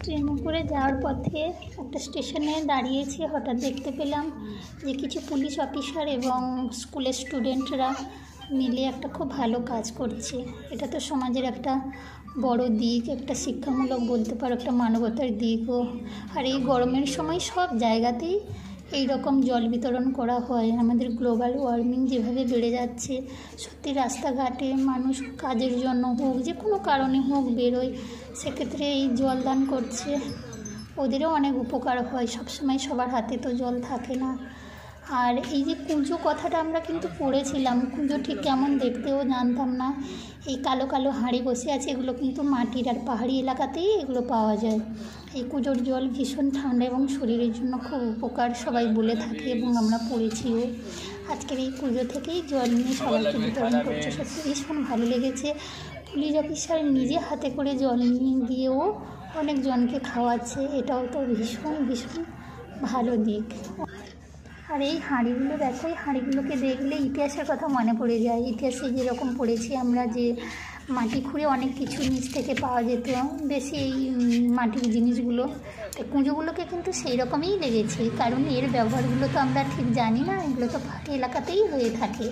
ট্রেনে করে যাওয়ার পথে একটা স্টেশনে দাঁড়িয়েছি, হঠাৎ দেখতে পেলাম যে কিছু পুলিশ অফিসার এবং স্কুলের স্টুডেন্টরা মিলে একটা খুব ভালো কাজ করছে। এটা তো সমাজের একটা বড় দিক, একটা শিক্ষামূলক বলতে পারো, একটা মানবতার দিকও। আর এই গরমের সময় সব জায়গাতেই এই রকম জল বিতরণ করা হয়। আমাদের গ্লোবাল ওয়ার্মিং যেভাবে বেড়ে যাচ্ছে, সত্যি রাস্তাঘাটে মানুষ কাজের জন্য হোক, যে কোনো কারণে হোক বেরোয়, সেক্ষেত্রে এই জল দান করছে, ওদেরও অনেক উপকার হয়। সবসময় সবার হাতে তো জল থাকে না। আর এই যে কুঁজো কথাটা আমরা কিন্তু পড়েছিলাম, কুঁজো ঠিক কেমন দেখতেও জানতাম না। এই কালো কালো হাঁড়ি বসে আছে, এগুলো কিন্তু মাটির আর পাহাড়ি এলাকাতেই এগুলো পাওয়া যায়। এই কুঁজোর জল ভীষণ ঠান্ডা এবং শরীরের জন্য খুব উপকার, সবাই বলে থাকে এবং আমরা পড়েছিও। আজকের এই কুঁজো থেকেই জল নিয়ে সবাইকে বিতরণ করছে, সত্যি ভীষণ ভালো লেগেছে। পুলিশ অফিসার নিজে হাতে করে জল নিয়ে গিয়েও অনেকজনকে খাওয়াচ্ছে, এটাও তো ভীষণ ভীষণ ভালো দিক। আর এই হাঁড়িগুলো দেখো, এই হাঁড়িগুলোকে দেখলে ইতিহাসের কথা মনে পড়ে যায়। ইতিহাসে যেরকম পড়েছি আমরা যে মাটি খুঁড়ে অনেক কিছু নিচ থেকে পাওয়া যেত, বেশি এই মাটির জিনিসগুলো। তো কুঁজোগুলোকে কিন্তু সেই রকমই লেগেছে, কারণ এর ব্যবহারগুলো তো আমরা ঠিক জানি না, এগুলো তো পাহাড়ি এলাকাতেই হয়ে থাকে।